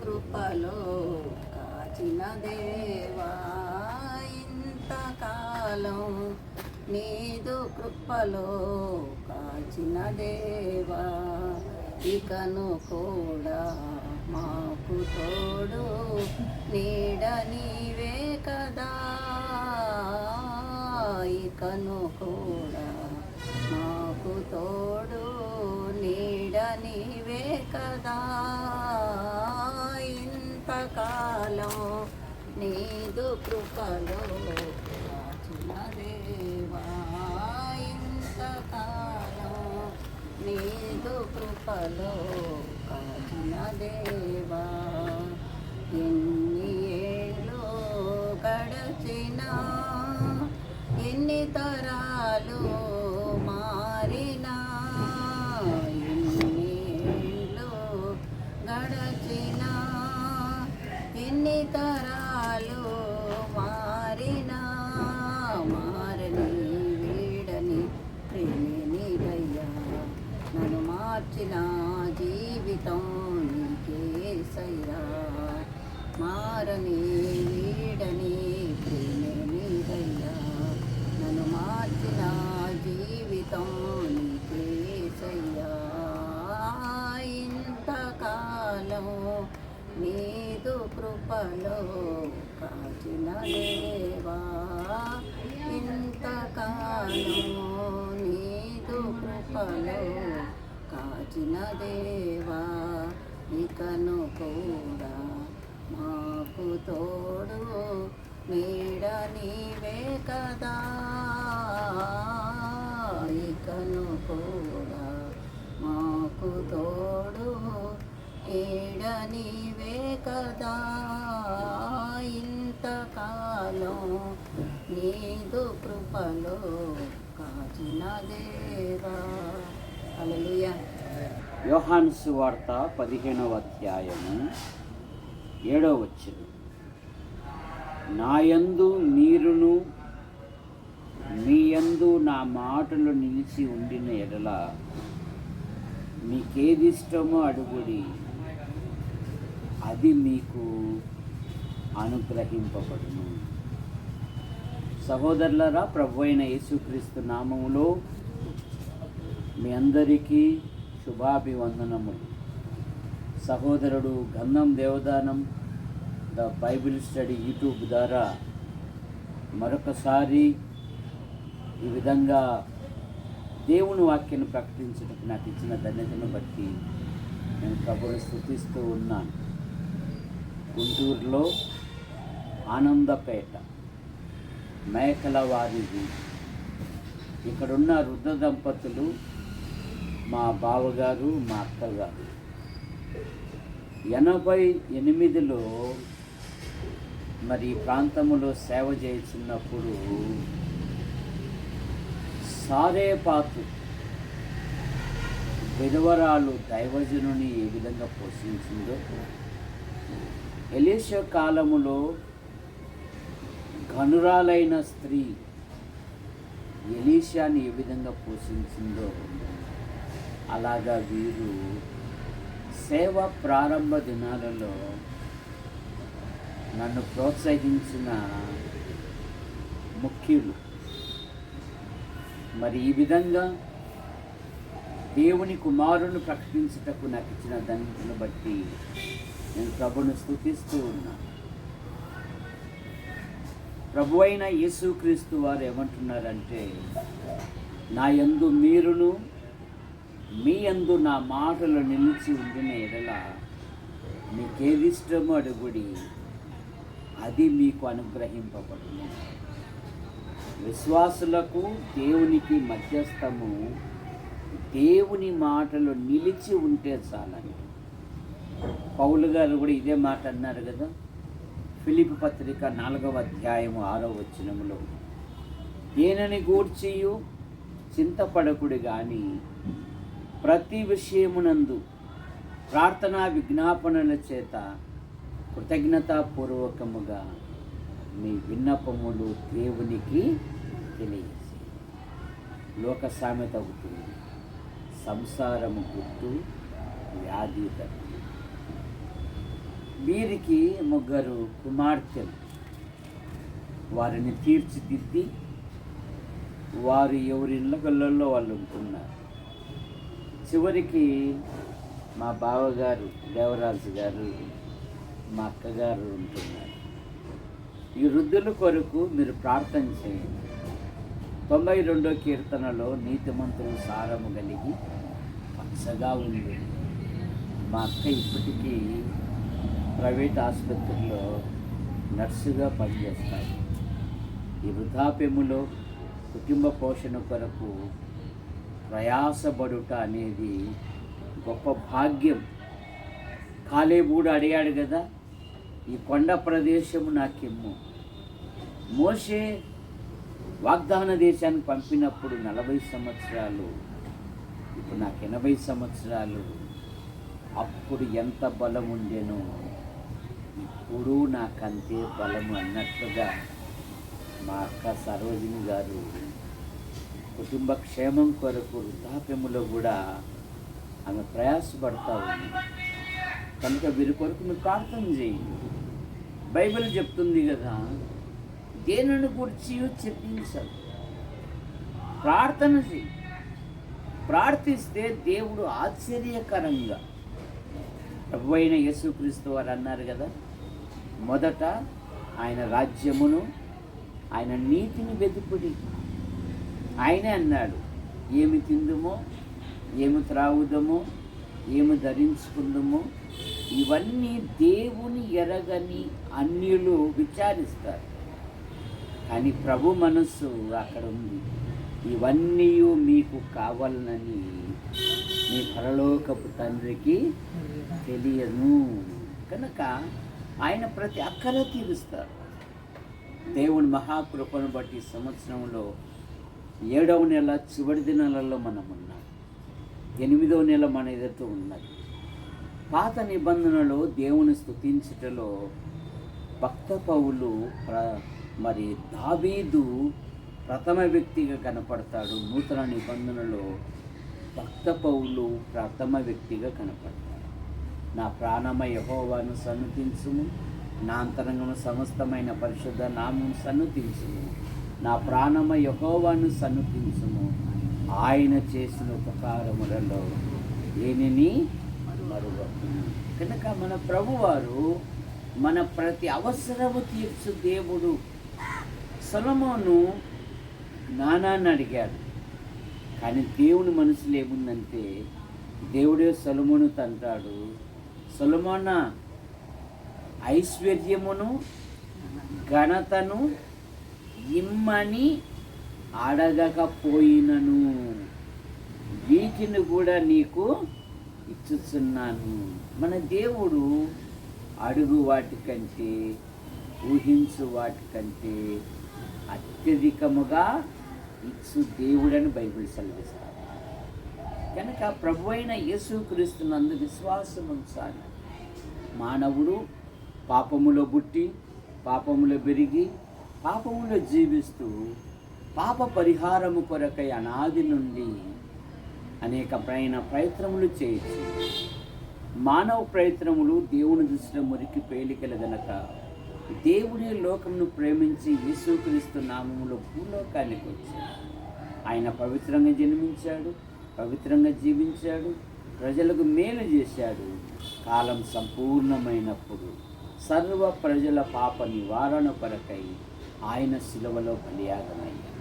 కృపలో కాచిన దేవా ఇంతకాలం నీదు కృపలో కాచిన దేవా ఇకను కూడా మాకు తోడు నీడ నీవే కదా ఇకను కూడా మాకు తోడు నీడ నీవే కదా ఇంతకాలం నీదు కృపలో కాచిన దేవా ఇంతకాలం నీదు కృపలో కాచిన దేవా ఎన్ని ఏళ్ళు గడచినా ఎన్ని తరాలు మారినా ఎన్ని ఏళ్ళు గడచినా ఎన్ని తరాలు మారినా మారని వీడని ప్రేమినిరయ్యా నన్ను మార్చిన జీవితం నీకేసయ్యా మారని వీడని ప్రేమినిరయ్యా నన్ను మార్చిన జీవితం నీకేసయ్యా ఇంతకాలం నీదు కృపలో కాచిన దేవా ఇంతకాలం నీదు కృపలో కాచిన దేవా ఇకను కూడా మాకు తోడు నీడ నీవే కదా ఇకను కూడా మాకు తోడు నీడ నీవే కదా ఇంతకాలం నీదు కృపలో కాచిన దేవా. హల్లెలూయా. యోహాను సువార్త 15వ అధ్యాయము 7వ వచనం. నాయందు మీరును మీయందు నా మాటలు నిలిచి ఉండిన ఎడల మీకేదిష్టమో అడుగుడి, అది మీకు అనుగ్రహింపబడును. సహోదరులారా, ప్రభు అయిన యేసుక్రీస్తు నామములో మీ అందరికీ శుభాభివందనములు. సహోదరుడు గంధం Devadanam the Bible study YouTube ద్వారా మరొకసారి ఈ విధంగా దేవుని వాక్యాన్ని ప్రకటించడానికి నాకు ఇచ్చిన ధన్యతను బట్టి నేను ప్రభువుని స్తుతిస్తూ ఉన్నాను. గుంటూరులో ఆనందపేట మేకలవారి వీధి. ఇక్కడున్న వృద్ధ దంపతులు మా బావగారు, మా అక్కగారు 88లో మరి ఈ ప్రాంతంలో సేవ చేస్తున్నప్పుడు సారేపాతు విధవరాలు దైవజనుని ఏ విధంగా పోషించిందో, ఎలీషా కాలములో ఘనురాలైన స్త్రీ ఎలీషాని ఏ విధంగా పోషించిందో, అలాగా వీరు సేవ ప్రారంభ దినాలలో నన్ను ప్రోత్సహించిన ముఖ్యులు. మరి ఈ విధంగా దేవుని కుమారుని ప్రకటించుటకు నాకు ఇచ్చిన ధన్యతను బట్టి నేను ప్రభువును స్తుతిస్తూ ఉన్నాను. ప్రభు అయిన యేసుక్రీస్తు వారు ఏమంటున్నారంటే, నా యందు మీరును మీ యందు నా మాటలు నిలిచి ఉండిన ఎడల మీకేదిష్టమో అడుగుడి, అది మీకు అనుగ్రహింపబడును. విశ్వాసులకు దేవునికి మధ్యస్థము దేవుని మాటలు నిలిచి ఉంటే చాలని పౌలు గారు కూడా ఇదే మాట అన్నారు కదా. ఫిలిప్పీ పత్రిక 4వ అధ్యాయము 6వ వచనములో, దేనిని గూర్చియు చింతపడకుడు గాని ప్రతి విషయమునందు ప్రార్థనా విజ్ఞాపనల చేత కృతజ్ఞతాపూర్వకముగా మీ విన్నపములు దేవునికి తెలియజేసి. లోక సామెత అవుతుంది, సంసారము గుట్టు వ్యాధి తగ్గు. వీరికి 3 కుమార్తెలు. వారిని తీర్చిదిద్ది వారు ఎవరి ఇళ్ళల్లో వాళ్ళు ఉంటున్నారు. చివరికి మా బావగారు దేవరాజు గారు, మా అక్కగారు ఉంటున్నారు. ఈ వృద్ధుల కొరకు మీరు ప్రార్థన చేయండి. 92వ కీర్తనలో నీతిమంతులు సారము కలిగి పచ్చగా ఉంది. మా అక్క ఇప్పటికీ ప్రైవేట్ ఆసుపత్రిలో నర్సుగా పనిచేస్తారు. ఈ వృద్ధాప్యములో కుటుంబ పోషణ కొరకు ప్రయాసపడుట అనేది గొప్ప భాగ్యం. కాలేబుడు అడిగాడు కదా, ఈ కొండ ప్రదేశము నాకిమ్ము. మోషే వాగ్దాన దేశానికి పంపినప్పుడు 40 సంవత్సరాలు, ఇప్పుడు నాకు 80 సంవత్సరాలు. అప్పుడు ఎంత బలం ఉండేనో ఇప్పుడు నాకంతే బలము అన్నట్లుగా మా అక్క సరోజిని గారు కుటుంబ క్షేమం కొరకు వృద్ధాప్యములో కూడా ఆమె ప్రయాసపడతా ఉంది. కనుక వీరి కొరకు మీరు ప్రార్థన చేయండి. బైబిల్ చెప్తుంది కదా, దేనిని గురించి చెప్పించాలి, ప్రార్థన చేయి. ప్రార్థిస్తే దేవుడు ఆశ్చర్యకరంగా, ప్రభువైన యేసుక్రీస్తు వారు అన్నారు కదా, మొదట ఆయన రాజ్యమును ఆయన నీతిని వెతుకుడి. ఆయనే అన్నాడు, ఏమి తిందుమో, ఏమి త్రాగుదమో, ఏమి ధరించుకుందామో ఇవన్నీ దేవుని ఎరగని అన్యులు విచారిస్తారు. కానీ ప్రభు మనస్సు అక్కడ ఉంది. ఇవన్నీ మీకు కావాలని మీ పరలోకపు తండ్రికి తెలియను. కనుక ఆయన ప్రతి అక్కర తీరుస్తారు. దేవుని మహాకృపను బట్టి సంవత్సరంలో 7వ నెల చివరి దినాలలో మనం ఉన్నాం. 8వ నెల మన ఎదుట ఉన్నది. పాత నిబంధనలో దేవుని స్తుతించుటలో భక్త పౌలు మరి దావీదు ప్రథమ వ్యక్తిగా కనపడతాడు. నూతన నిబంధనలో భక్త పౌలు ప్రథమ వ్యక్తిగా కనపడతాడు. నా ప్రాణమ యెహోవాను సన్నుతించుము, నా అంతరంగము సమస్తమైన పరిశుద్ధ నామం సన్నుతించుము. నా ప్రాణమ యెహోవాను సన్నుతించుము, ఆయన చేసిన ఉపకారములలో దేనిని మరువకును. కనుక మన ప్రభువారు మన ప్రతి అవసరము తీర్చు దేవుడు. సొలొమోను జ్ఞానాన్ని అడిగాడు, కానీ దేవుని మనసులో ఏముందంటే, దేవుడే సొలొమోనుతో అంటాడు, సొలొమోనా, ఐశ్వర్యమును ఘనతను ఇమ్మని అడగకపోయినను వీటిని కూడా నీకు ఇచ్చుచున్నాను. మన దేవుడు అడుగు వాటికంటే, ఊహించు వాటికంటే అత్యధికముగా ఇచ్చు దేవుడని బైబిల్ సెలవిస్తాడు. కనుక ప్రభు అయిన యేసుక్రీస్తునందు విశ్వాసం ఉంచాలి. మానవుడు పాపములో పుట్టి, పాపములో పెరిగి, పాపములో జీవిస్తూ పాప పరిహారము కొరకై అనాది నుండి అనేక ప్రయత్నములు చేయొచ్చు. మానవ ప్రయత్నములు దేవుని దృష్టిలో మురికి పేలికలు గనక దేవుడి లోకమును ప్రేమించి యేసుక్రీస్తు నామములో భూలోకానికి వచ్చాడు. ఆయన పవిత్రంగా జన్మించాడు, పవిత్రంగా జీవించాడు, ప్రజలకు మేలు చేశాడు. కాలం సంపూర్ణమైనప్పుడు సర్వ ప్రజల పాప నివారణ కొరకై ఆయన శిలువలో బలియాగమయ్యాడు.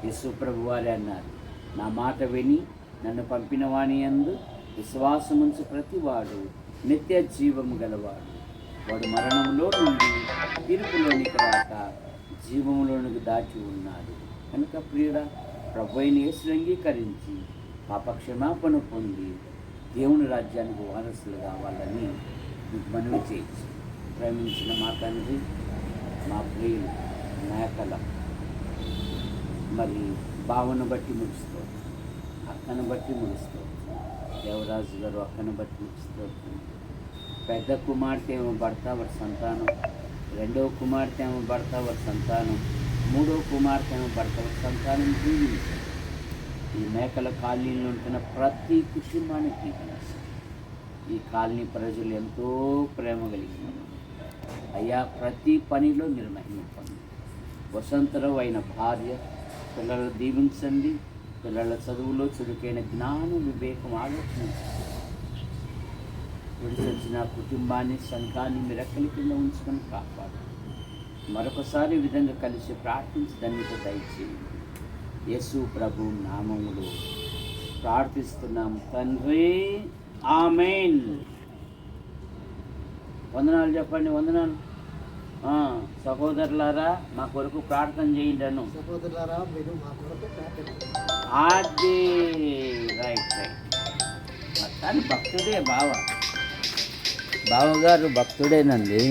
యేసు ప్రభువారే అన్నారు, నా మాట విని నన్ను పంపిన వాని యందు విశ్వాసముంచు ప్రతివాడు నిత్య జీవము గలవాడు. వాడు మరణంలో నుండి తీర్పులోనికి రాక జీవములోనికి దాచి ఉన్నాడు. కనుక ప్రియుడా, ప్రభువైన యేసును అంగీకరించి పాపక్షమాపణ పొంది దేవుని రాజ్యానికి వారసులు కావాలని మీకు మనవి చేయొచ్చు. ప్రేమించిన మా తండ్రి, మా ప్రియులు మేకల మరి భావన బట్టి ముగిస్తూ, అక్కను బట్టి ముగిస్తూ, దేవరాజు గారు అక్కను బట్టి ముగిస్తూ, పెద్ద కుమార్తె ఏమో భర్త వారి సంతానం, రెండవ కుమార్తె ఏమో భర్త వారి సంతానం, మూడవ కుమార్తె ఏమో భర్త వారి సంతానం దీవించారు. ఈ మేకల కాలనీలో ఉంటున్న ప్రతి కుటుంబానికి దీవించారు. ఈ కాలనీ ప్రజలు ఎంతో ప్రేమ కలిగిన అయ్యా, ప్రతి పనిలో మీరు మహిమ పొందండి. వసంతరావు అయిన భార్య పిల్లలు దీవించండి. పిల్లల చదువులో చురుకైన జ్ఞానం, వివేకం, ఆలోచన విడిచొచ్చిన కుటుంబాన్ని, సంఘాన్ని మీరు రెక్కల కింద ఉంచుకొని కాపాడు. మరొకసారి ఈ విధంగా కలిసి ప్రార్థించి ధన్యత దయచేయండి. యేసు ప్రభు నామములో ప్రార్థిస్తున్నాం తండ్రి, ఆమేన్. వందనాలు చెప్పండి. వందనాలు. సహోదరులారా, మా కొరకు ప్రార్థన చేయండి అను. సహోదరులారా, మీరు మా కొరకు ప్రార్థన చేయండి. అది రైట్. మొత్తాన్ని భక్తుడే బావగారు, భక్తుడేనండి.